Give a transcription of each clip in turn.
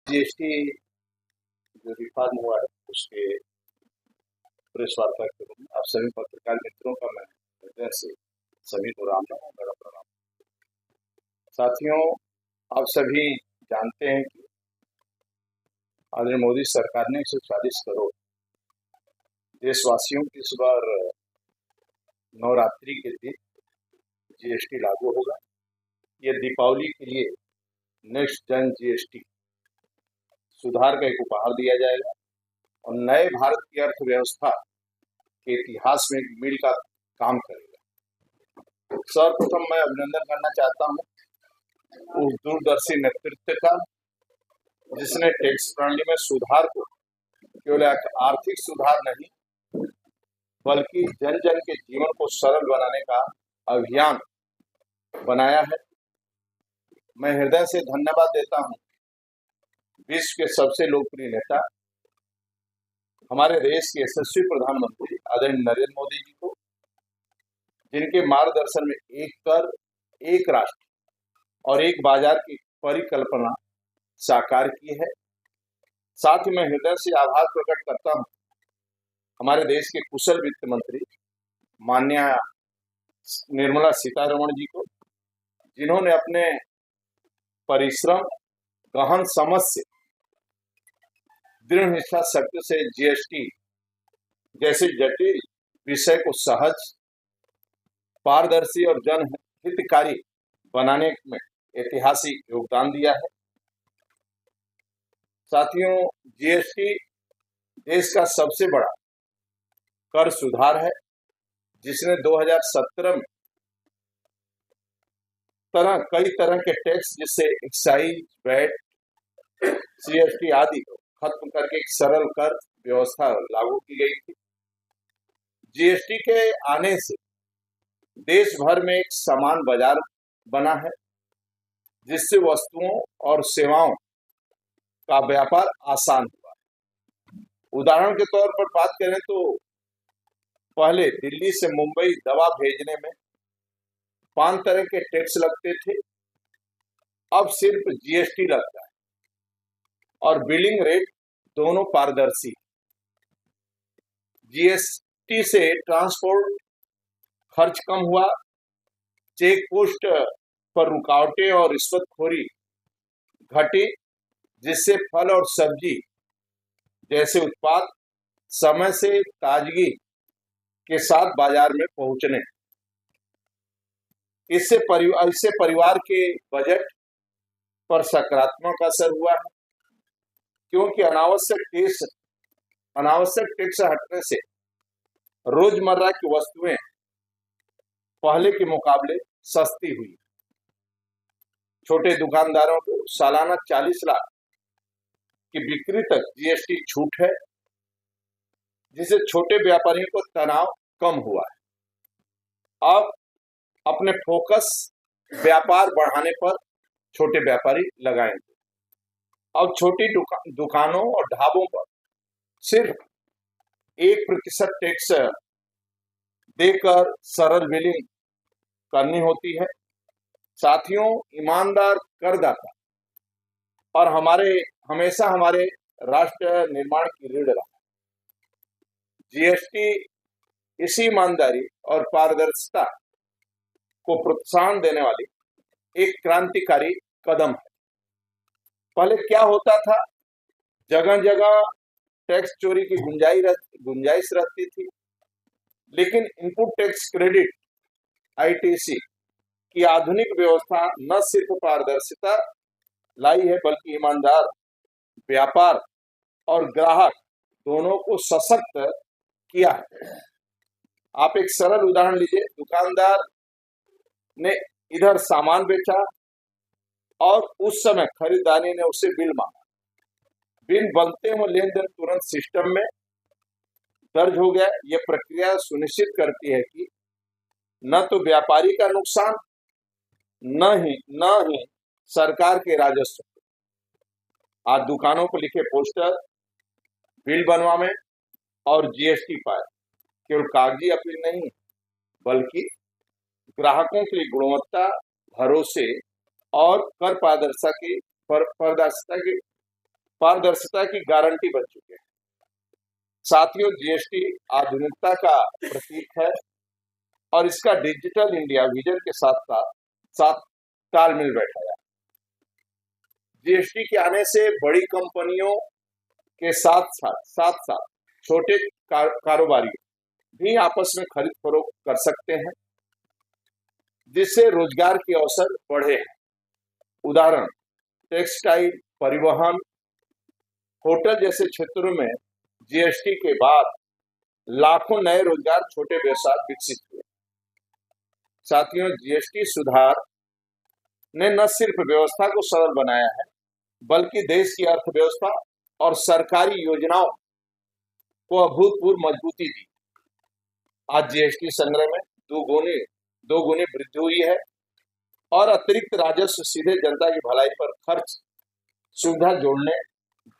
GST जो reform हुआ है उसके प्रेस वार्ता के रूप में आप सभी पत्रकार मित्रों का मैं हृदय से सभी को राम राम और मेरा प्रणाम। साथियों, आप सभी जानते हैं कि आदरणीय मोदी सरकार ने 140 करोड़ देशवासियों की इस बार नवरात्रि के दिन जीएसटी लागू होगा। ये दीपावली के लिए नेक्स्ट जन जीएसटी सुधार का एक उपहार दिया जाएगा और नए भारत की अर्थव्यवस्था के इतिहास में एक मील का काम करेगा। सर्वप्रथम मैं अभिनंदन करना चाहता हूं उस दूरदर्शी नेतृत्व का जिसने टैक्स प्रणाली में सुधार को केवल एक आर्थिक सुधार नहीं बल्कि जन जन के जीवन को सरल बनाने का अभियान बनाया है। मैं हृदय से धन्यवाद देता हूं विश्व के सबसे लोकप्रिय नेता हमारे देश के यशस्वी प्रधानमंत्री आदरणीय नरेंद्र मोदी जी को, जिनके मार्गदर्शन में एक कर, एक राष्ट्र और एक बाजार की परिकल्पना साकार की है। साथ ही मैं हृदय से आभार प्रकट करता हूं हमारे देश के कुशल वित्त मंत्री माननीय निर्मला सीतारमण जी को, जिन्होंने अपने परिश्रम, गहन समझ से, दृढ़ निष्ठा शक्ति से जीएसटी जैसे जटिल विषय को सहज, पारदर्शी और जनहितकारी बनाने में ऐतिहासिक योगदान दिया है। साथियों, जीएसटी देश का सबसे बड़ा कर सुधार है जिसने 2017 में कई तरह के टैक्स जिससे एक्साइज, वैट, सीएसटी आदि को खत्म करके एक सरल कर व्यवस्था लागू की गई थी। जीएसटी के आने से देश भर में एक समान बाजार बना है जिससे वस्तुओं और सेवाओं का व्यापार आसान हुआ है। उदाहरण के तौर पर बात करें तो पहले दिल्ली से मुंबई दवा भेजने में 5 तरह के टैक्स लगते थे, अब सिर्फ जीएसटी लगता है और बिलिंग रेट दोनों पारदर्शी। जीएसटी से ट्रांसपोर्ट खर्च कम हुआ, चेक पोस्ट पर रुकावटें और रिश्वतखोरी घटी, जिससे फल और सब्जी जैसे उत्पाद समय से ताजगी के साथ बाजार में पहुंचने। इससे परिवार के बजट पर सकारात्मक असर हुआ है, क्योंकि अनावश्यक टैक्स हटने से रोजमर्रा की वस्तुएं पहले के मुकाबले सस्ती हुई। छोटे दुकानदारों को सालाना 40 लाख की बिक्री तक जीएसटी छूट है, जिससे छोटे व्यापारियों को तनाव कम हुआ है। अब अपने फोकस व्यापार बढ़ाने पर छोटे व्यापारी लगाएंगे। अब छोटी दुकानों और ढाबों पर सिर्फ 1% टैक्स देकर सरल बिलिंग करनी होती है। साथियों, ईमानदार करदाता और हमेशा हमारे राष्ट्र निर्माण की रीढ़ रहा। जीएसटी इसी ईमानदारी और पारदर्शिता को प्रोत्साहन देने वाली एक क्रांतिकारी कदम है। पहले क्या होता था, जगह जगह टैक्स चोरी की गुंजाइश रहती थी, लेकिन इनपुट टैक्स क्रेडिट आईटीसी की आधुनिक व्यवस्था न सिर्फ पारदर्शिता लाई है बल्कि ईमानदार व्यापार और ग्राहक दोनों को सशक्त किया है। आप एक सरल उदाहरण लीजिए, दुकानदार ने इधर सामान बेचा और उस समय खरीदारी ने उससे बिल मांगा। बिल बनते हुए लेन देन तुरंत सिस्टम में दर्ज हो गया। यह प्रक्रिया सुनिश्चित करती है कि न तो व्यापारी का नुकसान, न ही सरकार के राजस्व। आज दुकानों पर लिखे पोस्टर, बिल बनवाने और जीएसटी पाए केवल कागजी अपील नहीं बल्कि ग्राहकों के लिए गुणवत्ता, भरोसे और कर पारदर्शिता की पारदर्शिता की गारंटी बन चुके हैं। साथियों, जीएसटी आधुनिकता का प्रतीक है और इसका डिजिटल इंडिया विजन के साथ तालमेल बैठाया। जीएसटी के आने से बड़ी कंपनियों के साथ साथ छोटे कारोबारी भी आपस में खरीद फरोख्त कर सकते हैं, जिससे रोजगार के अवसर बढ़े हैं। उदाहरण, टेक्सटाइल, परिवहन, होटल जैसे क्षेत्रों में जीएसटी के बाद लाखों नए रोजगार छोटे व्यवसाय विकसित हुए। साथियों, जीएसटी सुधार ने न सिर्फ व्यवस्था को सरल बनाया है, बल्कि देश की अर्थव्यवस्था और सरकारी योजनाओं को अभूतपूर्व मजबूती दी। आज जीएसटी संग्रह में दो गुनी वृद्धि हुई है और अतिरिक्त राजस्व सीधे जनता की भलाई पर खर्च, सुविधा जोड़ने,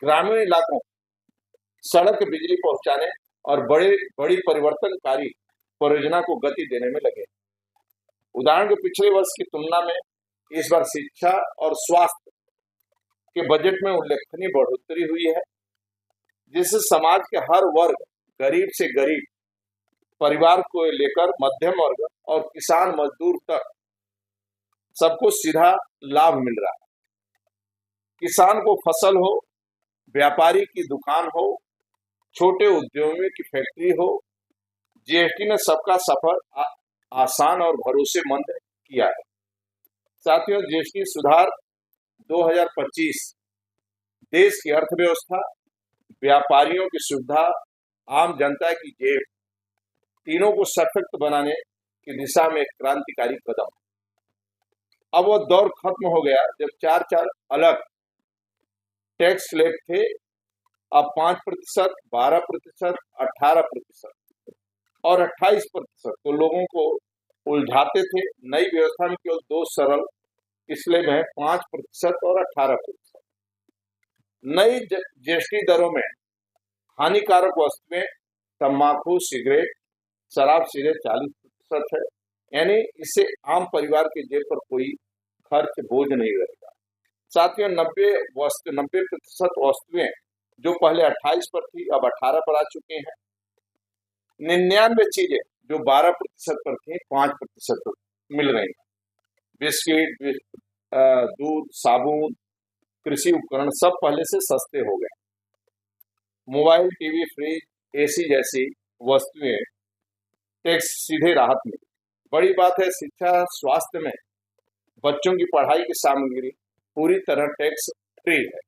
ग्रामीण इलाकों सड़क बिजली पहुंचाने और बड़ी परिवर्तनकारी परियोजना को गति देने में लगे। उदाहरण के पिछले वर्ष की तुलना में इस बार शिक्षा और स्वास्थ्य के बजट में उल्लेखनीय बढ़ोतरी हुई है, जिससे समाज के हर वर्ग, गरीब से गरीब परिवार को लेकर मध्यम वर्ग और किसान मजदूर तक सबको सीधा लाभ मिल रहा है। किसान को फसल हो, व्यापारी की दुकान हो, छोटे उद्योगियों की फैक्ट्री हो, जीएसटी ने सबका सफर आसान और भरोसेमंद किया है। साथियों, जीएसटी सुधार 2025 देश की अर्थव्यवस्था, व्यापारियों की सुविधा, आम जनता की जेब, तीनों को सशक्त बनाने की दिशा में एक क्रांतिकारी कदम। अब वो दौर खत्म हो गया जब चार अलग टैक्स स्लैब थे। अब 5%, 12%, 18% और 28% तो लोगों को उलझाते थे। नई व्यवस्था में केवल दो सरल स्लैब है, 5% और 18%। नई जीएसटी दरों में हानिकारक वस्तुएं, तंबाकू, सिगरेट, शराब सीधे 40% है, यानी इससे आम परिवार के जेब पर कोई खर्च बोझ नहीं रहेगा। साथियों, 90% वस्तुएं जो पहले 28 पर थी अब 18 पर आ चुके हैं। 99 चीजें जो 12% पर थी 5% पर मिल रही हैं। बिस्किट, दूध, साबुन, कृषि उपकरण सब पहले से सस्ते हो गए। मोबाइल, टीवी, फ्रिज, एसी जैसी वस्तुएं टैक्स सीधे राहत मिली। बड़ी बात है, शिक्षा स्वास्थ्य में बच्चों की पढ़ाई की सामग्री पूरी तरह टैक्स फ्री है।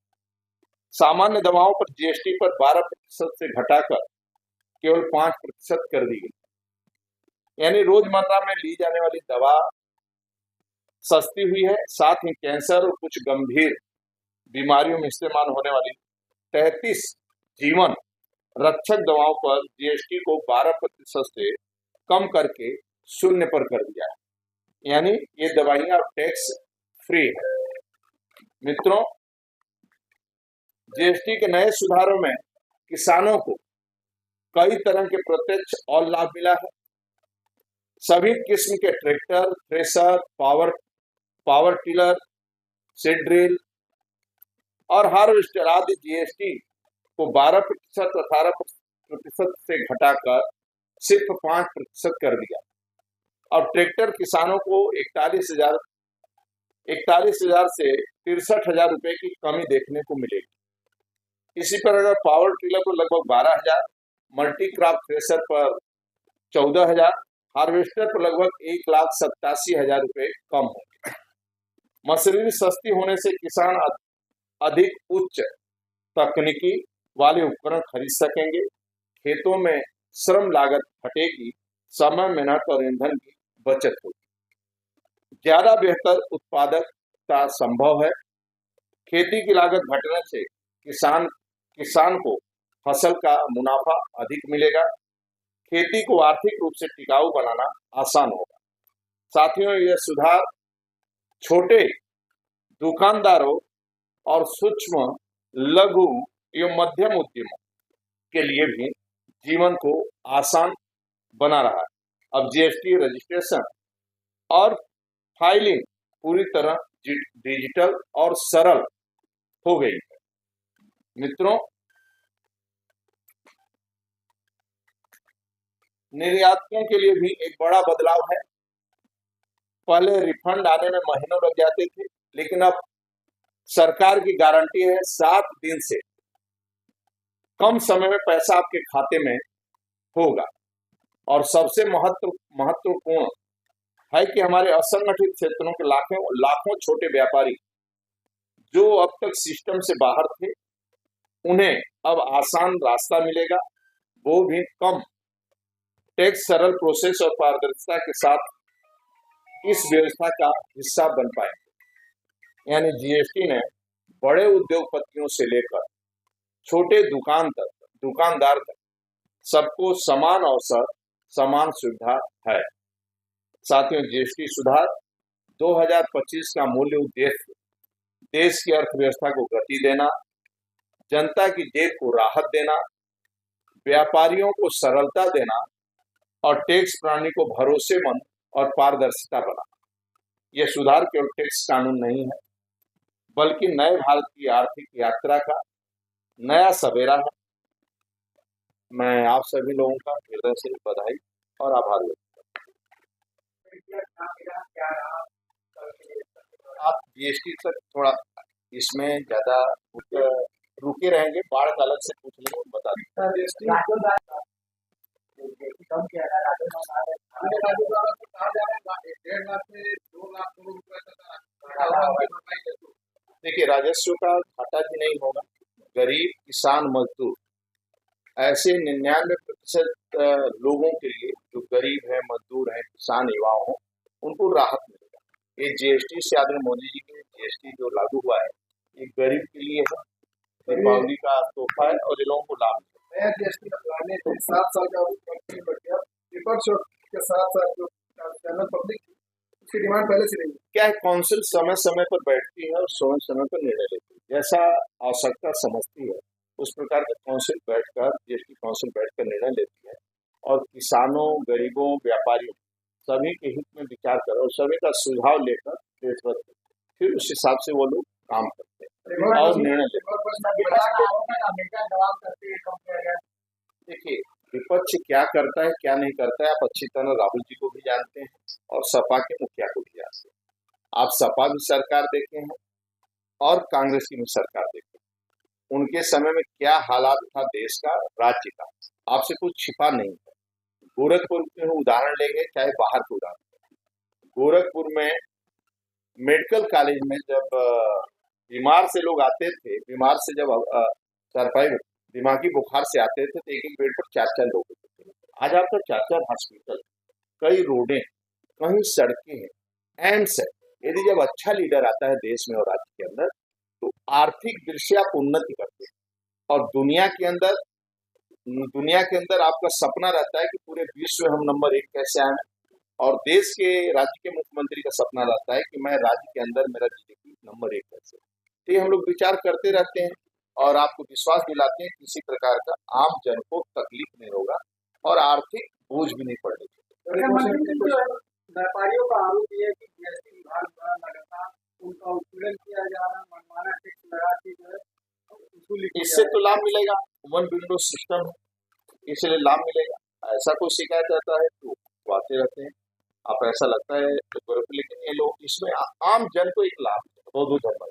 सामान्य दवाओं पर जीएसटी पर 12% से घटाकर केवल 5% कर दी गई, यानी रोजमर्रा में ली जाने वाली दवा सस्ती हुई है। साथ ही कैंसर और कुछ गंभीर बीमारियों में इस्तेमाल होने वाली 33 जीवन रक्षक दवाओं पर जीएसटी को 12% से कम करके 0 पर कर दिया है, यानी ये दवाइयां अब टैक्स फ्री है। मित्रों, जीएसटी के नए सुधारों में किसानों को कई तरह के प्रत्यक्ष और लाभ मिला है। सभी किस्म के tractor, thresher, power tiller, seed drill और हार्वेस्टर आदि जीएसटी को 12%, 18% से घटाकर सिर्फ 5% कर दिया। अब ट्रैक्टर किसानों को 41,000 से 63,000 रुपए की कमी देखने को मिलेगी। इसी पर अगर पावर टिलर को लगभग 12,000, मल्टी क्रॉप थ्रेशर पर 14,000, हार्वेस्टर पर लगभग 1,87,000 रुपए कम होंगे। मशीनरी सस्ती होने से किसान अधिक उच्च तकनीकी वाले उपकरण खरीद सकेंगे। खेतों में श्रम लागत घटेगी, समय, मेहनत और ईंधन की बचत होगी। ज्यादा बेहतर उत्पादकता संभव है। खेती की लागत घटने से किसान को फसल का मुनाफा अधिक मिलेगा। खेती को आर्थिक रूप से टिकाऊ बनाना आसान होगा। साथियों, यह सुधार छोटे दुकानदारों और सूक्ष्म, लघु एवं मध्यम उद्यमों के लिए भी जीवन को आसान बना रहा है। अब जीएसटी रजिस्ट्रेशन और फाइलिंग पूरी तरह डिजिटल और सरल हो गई है। मित्रों, निर्यातकों के लिए भी एक बड़ा बदलाव है। पहले रिफंड आने में महीनों लग जाते थे, लेकिन अब सरकार की गारंटी है 7 दिन से कम समय में पैसा आपके खाते में होगा। और सबसे महत्वपूर्ण है कि हमारे असंगठित क्षेत्रों के लाखों छोटे व्यापारी जो अब तक सिस्टम से बाहर थे, उन्हें अब आसान रास्ता मिलेगा। वो भी कम टैक्स, सरल प्रोसेस और पारदर्शिता के साथ इस व्यवस्था का हिस्सा बन पाएंगे। यानी जीएसटी ने बड़े उद्योगपतियों से लेकर छोटे दुकानदार तक सबको समान अवसर, समान सुविधा है। साथियों, जीएसटी सुधार 2025 का मूल्य उद्देश्य देश की अर्थव्यवस्था को गति देना, जनता की जेब को राहत देना, व्यापारियों को सरलता देना और टैक्स प्रणाली को भरोसेमंद और पारदर्शिता बनाना। यह सुधार केवल टैक्स कानून नहीं है, बल्कि नए भारत की आर्थिक यात्रा का नया सवेरा है। मैं आप सभी लोगों का हृदय से बधाई और आभार व्यक्त करता हूं। आप जीएसटी तक थोड़ा इसमें ज्यादा रुके रहेंगे, बाढ़ का अलग से पूछ लेंगे, बता दें। देखिए, राजस्व का घाटा भी नहीं होगा। गरीब, किसान, मजदूर, ऐसे 99% लोगों के लिए जो गरीब है, मजदूर है, किसान, युवा हो, उनको राहत मिलेगा। ये जीएसटी से आदरणीय मोदी जी के जीएसटी जो लागू हुआ है, ये गरीब के लिए है, दीपावली का तोहफा है और ये लोगों को लाभ मिलेगा। जीएसटी लाने से 7 साल का विपक्ष के साथ जो जनरल पब्लिक उसकी डिमांड पहले से नहीं। क्या है, काउंसिल समय समय पर बैठती है और समय समय पर निर्णय लेती है। जैसा आवश्यकता समझती है उस प्रकार के काउंसिल बैठकर, जीएसटी काउंसिल बैठकर निर्णय लेती है और किसानों, गरीबों, व्यापारियों सभी के हित में विचार कर और सभी का सुझाव लेकर देशभर फिर उस हिसाब से वो लोग काम करते हैं और निर्णय लेते हैं। देखिए, विपक्ष क्या करता है, क्या नहीं करता है, आप अच्छी तरह राहुल जी को भी जानते हैं और सपा के मुखिया को भी जानते हैं। आप सपा भी सरकार देखे हैं और कांग्रेस की भी सरकार देखे हैं। उनके समय में क्या हालात था देश का, राज्य का, आपसे कुछ छिपा नहीं है। गोरखपुर के उदाहरण लेंगे, चाहे बाहर के उदाहरण। गोरखपुर में मेडिकल कॉलेज में जब बीमार से लोग आते थे, बीमार से जब सरपाई दिमागी बुखार से आते थे तो एक बेड पर 4 लोग होते थे। आज आपका 4 हॉस्पिटल, कई रोडें, कहीं सड़कें हैं, एम्स है। यदि जब अच्छा लीडर आता है देश में और राज्य के अंदर, तो आर्थिक दृष्टि आप उन्नति करते हैं और दुनिया के अंदर आपका सपना रहता है कि पूरे विश्व में हम नंबर 1 कैसे आए, और देश के, राज्य के मुख्यमंत्री का सपना रहता है कि मैं राज्य के अंदर मेरा जीडीपी नंबर 1 कैसे। तो ये हम लोग विचार करते रहते हैं और आपको विश्वास दिलाते हैं किसी प्रकार का आम जन को तकलीफ नहीं होगा और आर्थिक बोझ भी नहीं पड़ेगा। व्यापारियों का आरोप है कि जीएसटी विभाग द्वारा लगातार उनका उत्पीड़न किया जा रहा है, मनमाना टैक्स लगा के जो है, इससे तो लाभ मिलेगा। वन विंडो सिस्टम है, इसलिए लाभ मिलेगा। ऐसा कोई शिकायत आता है तो आते रहते हैं, आप ऐसा लगता है तो, लेकिन ये लोग इसमें आम जन को एक लाभ, बहुत धन्यवाद।